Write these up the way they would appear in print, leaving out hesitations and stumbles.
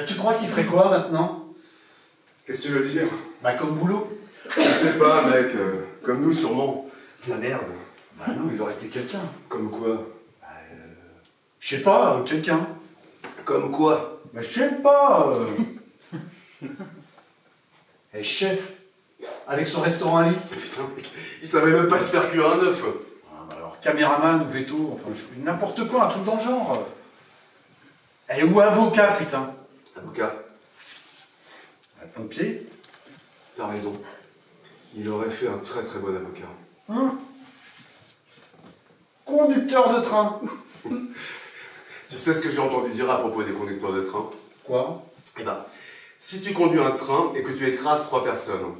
Tu crois qu'il ferait quoi maintenant? Qu'est-ce que tu veux dire? Bah comme boulot. Je sais pas, mec. Comme nous, sûrement. La merde. Bah non, il aurait été quelqu'un. Comme quoi? Je sais pas, quelqu'un. Comme quoi? Bah je sais pas. Et chef, avec son restaurant à lui. Putain, mec, il savait même pas se faire cuire un œuf. Ah, bah alors, caméraman ou veto, enfin n'importe quoi, un truc dans le genre. Et ou avocat, putain. Avocat, Pompier. t'as raison. Il aurait fait un très très bon avocat. Conducteur de train. Tu sais ce que j'ai entendu dire à propos des conducteurs de train? Quoi? Eh ben, si tu conduis un train et que tu écrases 3 personnes,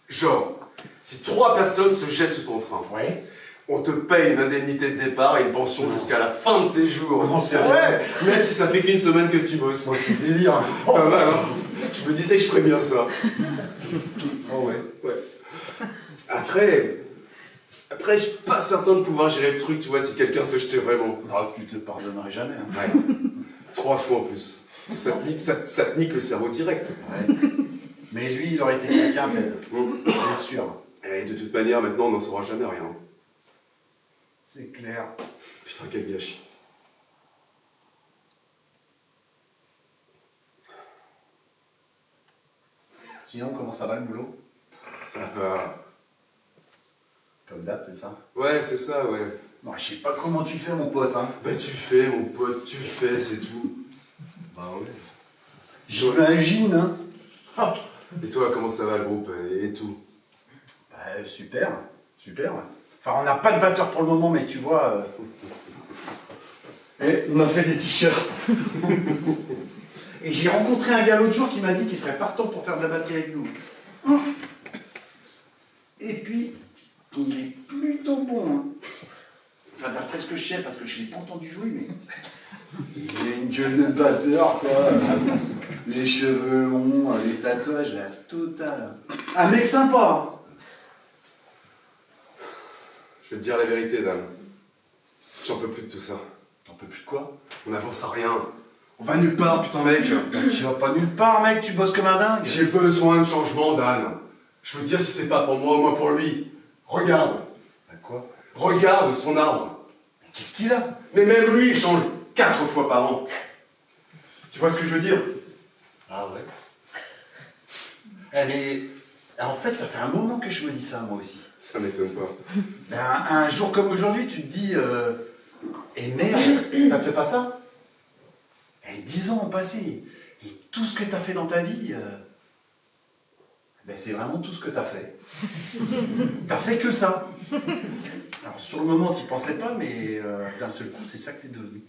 genre, si 3 personnes se jettent sur ton train, Ouais. on te paye une indemnité de départ et une pension jusqu'à la fin de tes jours. Non, c'est ouais, même si ça fait qu'une semaine que tu bosses. Oh, c'est délire. Pas mal, hein? Je me disais que je ferais bien ça. Oh ouais. Ouais. Après, je suis pas certain de pouvoir gérer le truc, tu vois, si quelqu'un se jetait vraiment. Non, tu te le pardonnerais jamais. Hein. Ouais. 3 fois en plus. Ça te nique le cerveau direct. Ouais. Mais lui, il aurait été quelqu'un, Ted. C'est sûr. Et de toute manière, maintenant, on n'en saura jamais rien. C'est clair. Putain, quel gâchis. Sinon, comment ça va le boulot? Ça va. Comme d'hab, c'est ça? Ouais, c'est ça, ouais. Non, je sais pas comment tu fais, mon pote, hein. Bah, tu fais, mon pote, tu fais, c'est tout. Bah ouais. J'imagine, hein. Ah. Et toi, comment ça va le groupe et tout? Bah, super. Super, ouais. Enfin, on n'a pas de batteur pour le moment, mais tu vois... Et on a fait des t-shirts. Et j'ai rencontré un gars l'autre jour qui m'a dit qu'il serait partant pour faire de la batterie avec nous. Et puis, il est plutôt bon. Hein. Enfin, d'après ce que je sais, parce que je ne l'ai pas entendu jouer, mais... Il a une gueule de batteur, quoi. Les cheveux longs, les tatouages, la totale. Un mec sympa. Je vais te dire la vérité, Dan. J'en peux plus de tout ça. T'en peux plus de quoi? On n'avance à rien. On va nulle part, putain, mec. Tu vas pas nulle part, mec, tu bosses comme un dingue. J'ai besoin de changement, Dan. Je veux dire, si c'est pas pour moi, moi pour lui. Regarde. Bah quoi? Regarde son arbre. Mais qu'est-ce qu'il a? Mais même lui, il change 4 fois par an. Tu vois ce que je veux dire? Ah ouais. Elle est... En fait, ça fait un moment que je me dis ça, moi aussi. Ça m'étonne pas. Ben, un jour comme aujourd'hui, tu te dis... Et merde, ça te fait pas ça? Et 10 ans ont passé. Et tout ce que t'as fait dans ta vie... Ben, c'est vraiment tout ce que t'as fait. T'as fait que ça. Alors, sur le moment, t'y pensais pas, mais d'un seul coup, c'est ça que t'es devenu.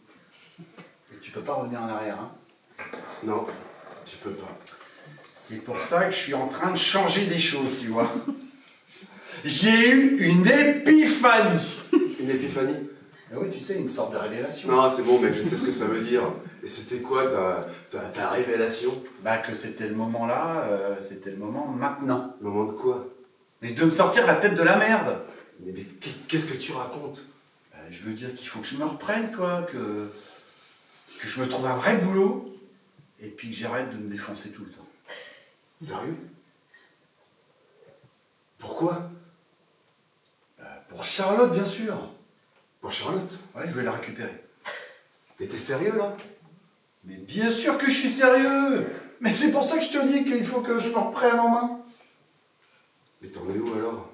Et tu peux pas revenir en arrière, hein. Non, tu peux pas. C'est pour ça que je suis en train de changer des choses, tu vois. J'ai eu une épiphanie. Une épiphanie? Ah oui, tu sais, une sorte de révélation. Non, c'est bon, mec, je sais ce que ça veut dire. Et c'était quoi ta révélation? Bah que c'était le moment là, c'était le moment maintenant. Le moment de quoi? Mais de me sortir la tête de la merde. Mais qu'est-ce que tu racontes? Je veux dire qu'il faut que je me reprenne, quoi, que je me trouve un vrai boulot, et puis que j'arrête de me défoncer tout le temps. Sérieux? Pourquoi? Pour Charlotte, bien sûr. Pour Charlotte? Ouais, je vais la récupérer. Mais t'es sérieux, là? Mais bien sûr que je suis sérieux. Mais c'est pour ça que je te dis qu'il faut que je me reprenne en main. Mais t'en es où, alors?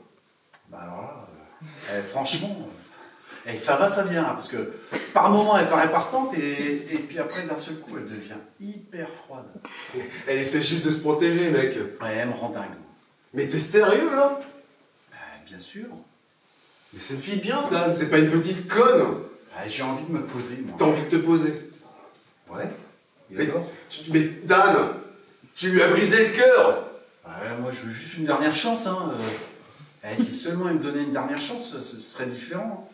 Bah alors là, franchement, ça va, ça vient, hein, parce que par moments elle paraît partante et puis après d'un seul coup elle devient hyper froide. Elle essaie juste de se protéger, mec. Ouais, elle me rend dingue. Mais t'es sérieux, là? Bien sûr. Mais cette fille bien, Dan, c'est pas une petite conne. J'ai envie de me poser, moi. T'as envie de te poser. Ouais. Et Mais, alors mais Dan, tu lui as brisé le cœur. Ouais, moi je veux juste une dernière chance, hein. Si seulement il me donnait une dernière chance, ce serait différent.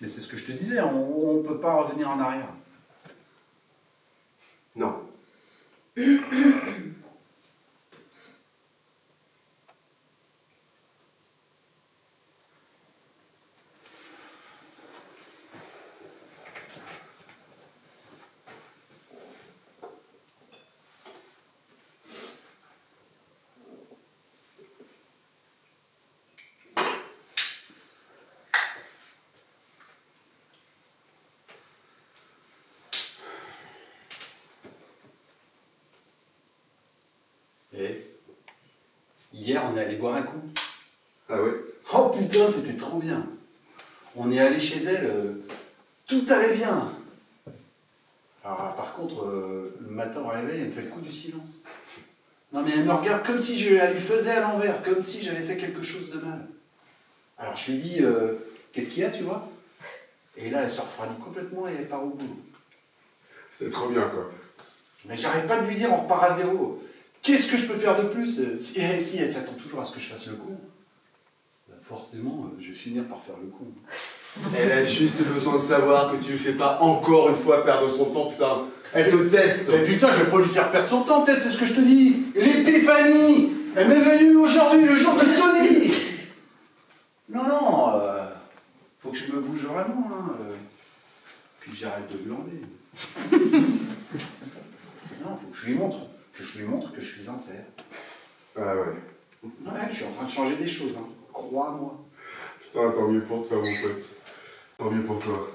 Mais c'est ce que je te disais, on ne peut pas revenir en arrière. Non. on est allé boire un coup. Ah ouais? Oh putain, c'était trop bien. On est allé chez elle, tout allait bien. Alors par contre, le matin au réveil, elle me fait le coup du silence. Non mais elle me regarde comme si je la lui faisais à l'envers, comme si j'avais fait quelque chose de mal. Alors je lui dis, qu'est-ce qu'il y a, tu vois? Et là, elle se refroidit complètement et elle part au boulot. C'était trop bien, quoi. Mais j'arrête pas de lui dire, on repart à zéro. Qu'est-ce que je peux faire de plus? Si elle s'attend toujours à ce que je fasse le con, bah forcément, je vais finir par faire le con. Elle a juste besoin de savoir que tu lui fais pas encore une fois perdre son temps, putain. Elle te teste. Mais putain, je vais pas lui faire perdre son temps, peut-être, c'est ce que je te dis. L'épiphanie, elle m'est venue aujourd'hui, le jour de Tony. Non, non, faut que je me bouge vraiment, hein. Puis que j'arrête de glander. Non, faut que je lui montre, que je suis sincère. Ah ouais. Ouais, je suis en train de changer des choses, hein. Crois-moi. Putain, tant mieux pour toi, mon pote. Tant mieux pour toi.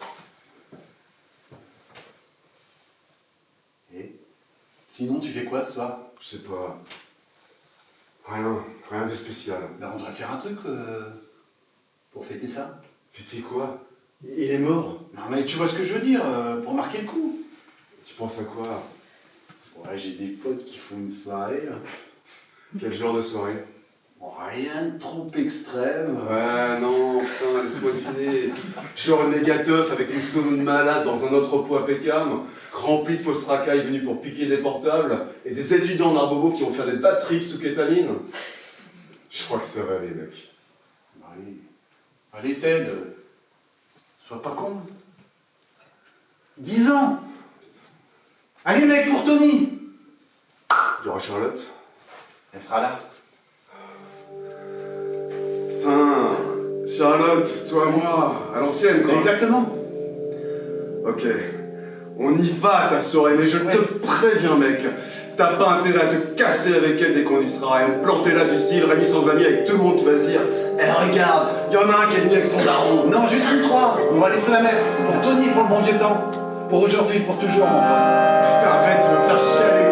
Et sinon, tu fais quoi ce soir? Je sais pas. Rien de spécial. Ben, on devrait faire un truc pour fêter ça. Fêter quoi? Il est mort. Non, mais tu vois ce que je veux dire, pour marquer le coup. Tu penses à quoi? Ouais, j'ai des potes qui font une soirée. Là. Quel genre de soirée? Bon, rien de trop extrême. Ouais, non, putain, laisse-moi deviner. Genre une méga teuf avec une solo de malade dans un entrepôt à Pécam, rempli de fausses racailles venus pour piquer des portables, et des étudiants en arbobo qui vont faire des bad trips sous kétamine. Je crois que ça va aller, mec. Allez, allez Ted, sois pas con. 10 ans. Allez mec, pour Tony. Il y aura Charlotte. Elle sera là. Putain, Charlotte, toi, moi, à l'ancienne, quoi. Exactement. Ok, on y va à ta soirée, mais je te préviens, mec. T'as pas intérêt à te casser avec elle dès qu'on y sera et me planter là du style Rémi sans amis avec tout le monde qui va se dire eh, regarde, y en a un qui est venu avec son daron. Non, juste nous 3. On va laisser la mettre. Pour Tony, pour le bon vieux temps. Pour aujourd'hui, pour toujours, mon pote. Putain, arrête, tu vas me faire chialer.